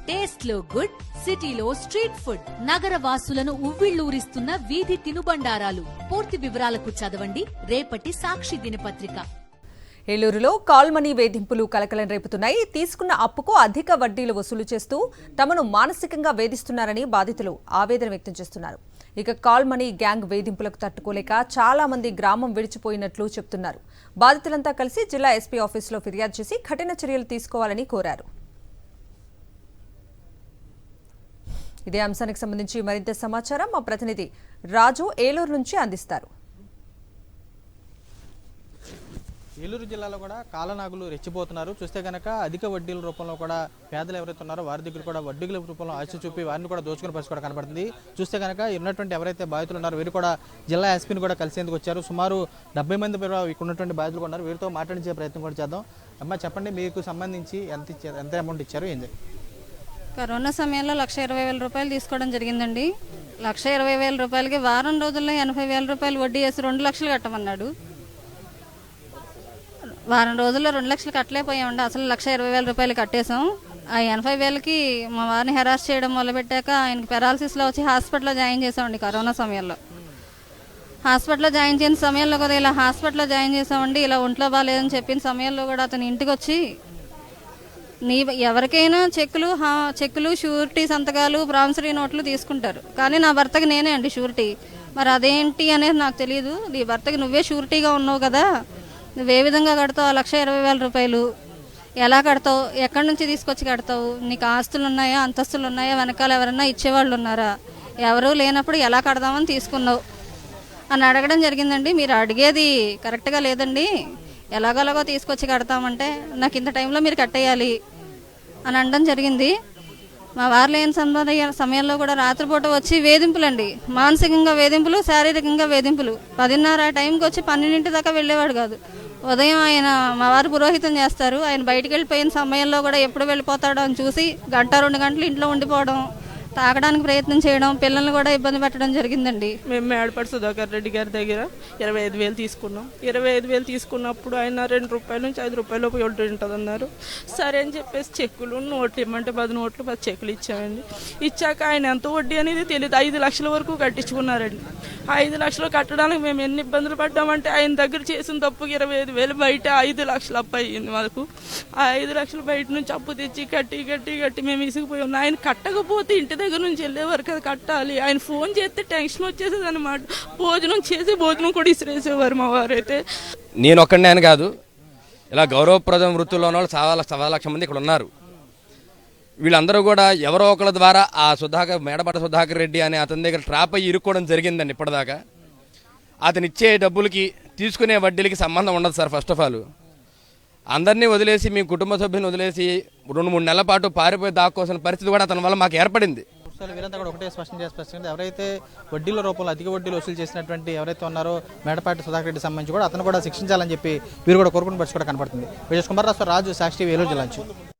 Taste లో good, సిటీలో street food, నగర వాసులను ఉవ్విళ్లూరిస్తున్న వీధి తినుబండారాలు. పూర్తి వివరాలకు చదవండి రేపటి సాక్షి దినపత్రిక. ఏలూరులో కాల్ మనీ వేధింపులు కలకలం రేపుతున్నాయి. తీసుకున్న అప్పుకు అధిక వడ్డీలు వసూలు చేస్తూ తమను మానసికంగా వేధిస్తున్నారని బాధితులు ఆవేదన వ్యక్తం చేస్తున్నారు. ఇక కాల్ మనీ గ్యాంగ్ వేధింపులకు తట్టుకోలేక చాలా మంది గ్రామం విడిచిపోయినట్లు చెబుతున్నారు. బాధితులంతా కలిసి జిల్లా ఎస్పీ ఆఫీసులో ఫిర్యాదు చేసి కఠిన చర్యలు తీసుకోవాలని కోరారు. ఇదే అంశానికి సంబంధించి మరింత సమాచారం మా ప్రతినిధి రాజు ఏలూరు నుంచి అందిస్తారు. ఏలూరు జిల్లాలో కూడా కాలనాగులు రెచ్చిపోతున్నారు. చూస్తే కనుక అధిక వడ్డీల రూపంలో కూడా పేదలు ఎవరైతే ఉన్నారో వారి దగ్గర కూడా వడ్డీల రూపంలో ఆశ చూపి వారిని కూడా దోచుకునే పరిస్థితి కూడా కనబడుతుంది. చూస్తే కనుక ఉన్నటువంటి ఎవరైతే బాధితులు ఉన్నారో వీరు కూడా జిల్లా ఎస్పీని కూడా కలిసేందుకు వచ్చారు. సుమారు 70 మంది ఇక్కడ ఉన్నటువంటి బాధితులు ఉన్నారు. వీరితో మాట్లాడించే ప్రయత్నం కూడా చేద్దాం. అమ్మ చెప్పండి, మీకు సంబంధించి ఎంత అమౌంట్ ఇచ్చారు, ఏం జరిగింది? కరోనా సమయంలో 1,20,000 రూపాయలు తీసుకోవడం జరిగిందండి. 1,20,000 రూపాయలకి వారం రోజుల్లో 80,000 రూపాయలు వడ్డీ వేసి 2 లక్షలు కట్టమన్నాడు. వారం రోజుల్లో 2 లక్షలు కట్టలేకపోయామండి. అసలు 1,20,000 రూపాయలు కట్టేసాం. ఆ 80,000కి మా వారిని హెరాస్ చేయడం మొదలుపెట్టాక ఆయనకి పెరాలసిస్లో వచ్చి హాస్పిటల్లో జాయిన్ చేసామండి. కరోనా సమయంలో హాస్పిటల్లో జాయిన్ చేసిన సమయంలో కూడా ఇలా హాస్పిటల్లో జాయిన్ చేసామండి. ఇలా ఒంట్లో బాగాలేదని చెప్పిన సమయంలో కూడా అతను ఇంటికి వచ్చి ఎవరికైనా చెక్కులు షూరిటీ సంతకాలు ప్రామిసరీ నోట్లు తీసుకుంటారు, కానీ నా భర్తకి నేనే అండి షూరిటీ. మరి అదేంటి అనేది నాకు తెలియదు. నీ భర్తకి నువ్వే షూరిటీగా ఉన్నావు కదా, నువ్వు ఏ విధంగా కడతావు? 1,20,000 రూపాయలు ఎలా కడతావు? ఎక్కడి నుంచి తీసుకొచ్చి కడతావు? నీకు ఆస్తులు ఉన్నాయా, అంతస్తులు ఉన్నాయా, వెనకాల ఎవరన్నా ఇచ్చేవాళ్ళు ఉన్నారా? ఎవరూ లేనప్పుడు ఎలా కడదామని తీసుకున్నావు అని అడగడం జరిగిందండి. మీరు అడిగేది కరెక్ట్గా లేదండి, ఎలాగోలాగో తీసుకొచ్చి కడతామంటే నాకు ఇంత టైంలో మీరు కట్టేయాలి అని అనడం జరిగింది. మా వారు లేని సమయంలో కూడా రాత్రిపూట వచ్చి వేధింపులు అండి, మానసికంగా వేధింపులు, శారీరకంగా వేధింపులు. 10:30 టైంకి వచ్చి 12 దాకా వెళ్ళేవాడు కాదు. ఉదయం ఆయన మా వారు పురోహితం చేస్తారు. ఆయన బయటికి వెళ్ళిపోయిన సమయంలో కూడా ఎప్పుడు వెళ్ళిపోతాడో అని చూసి 1-2 గంటలు ఇంట్లో ఉండిపోవడం, తాగడానికి ప్రయత్నం చేయడం, పిల్లల్ని కూడా ఇబ్బంది పెట్టడం జరిగిందండి. మేము మేడపాటి సుధాకర్ రెడ్డి గారి దగ్గర 25,000 తీసుకున్నాం. 25,000 తీసుకున్నప్పుడు ఆయన 2 రూపాయల నుంచి 5 రూపాయల వడ్డీ ఉంటుంది అన్నారు. సరే అని చెప్పేసి చెక్కులు నోట్లు ఇవ్వమంటే 10 నోట్లు 10 చెక్కులు ఇచ్చామండి. ఇచ్చాక ఆయన ఎంత వడ్డీ అనేది తెలియదు. 5 లక్షల వరకు కట్టించుకున్నారండి. 5 లక్షలు కట్టడానికి మేము ఎన్ని ఇబ్బందులు పడ్డామంటే ఆయన దగ్గర చేసిన తప్పుకి 25,000 బయట 5 లక్షలు అప్పు అయ్యింది మాకు. ఆ 5 లక్షలు బయట నుంచి అప్పు తెచ్చి కట్టి మేము ఇసుకుపోయాం. ఆయన కట్టకపోతే ఇంటి దగ్గర నుంచి వెళ్ళేవారు కదా కట్టాలి. ఆయన ఫోన్ చేస్తే టెన్షన్ వచ్చేసేది అనమాట. భోజనం కూడా ఇసిరేసేవారు మా వారైతే. నేను ఒక్కడినే అని కాదు, ఇలా గౌరవప్రదం వృత్తుల్లో ఉన్న వాళ్ళు 1,000 లక్షల మంది ఇక్కడ ఉన్నారు. వీళ్ళందరూ కూడా ఎవరో ఒకళ్ళ ద్వారా ఆ మేడపాటి సుధాకర్ రెడ్డి అనే అతని దగ్గర ట్రాప్ అయ్యి ఇరుక్కోవడం జరిగిందండి. ఇప్పటిదాకా అతను ఇచ్చే డబ్బులకి తీసుకునే వడ్డీలకి సంబంధం ఉండదు సార్. ఫస్ట్ ఆఫ్ ఆల్ అందరినీ వదిలేసి, మీ కుటుంబ సభ్యులను వదిలేసి 2-3 నెలల పాటు పారిపోయి దాక్కోవాల్సిన పరిస్థితి కూడా అతని వల్ల మాకు ఏర్పడింది. వీరంతా కూడా ఒకటే స్పష్టం చేస్తుంది, ఎవరైతే వడ్డీల రూపంలో అధిక వడ్డీలు వసూలు చేసినటువంటి ఎవరైతే ఉన్నారో మేడపాటి సుధాకర్ రెడ్డి సంబంధించి కూడా అతను కూడా శిక్షించాలని చెప్పి వీరు కూడా కోరుకుని పరిస్థితి కూడా కనపడుతుంది. విజయ్ కుమార్ రాజు, సాక్షి, ఏలూరు జిల్లా నుంచి.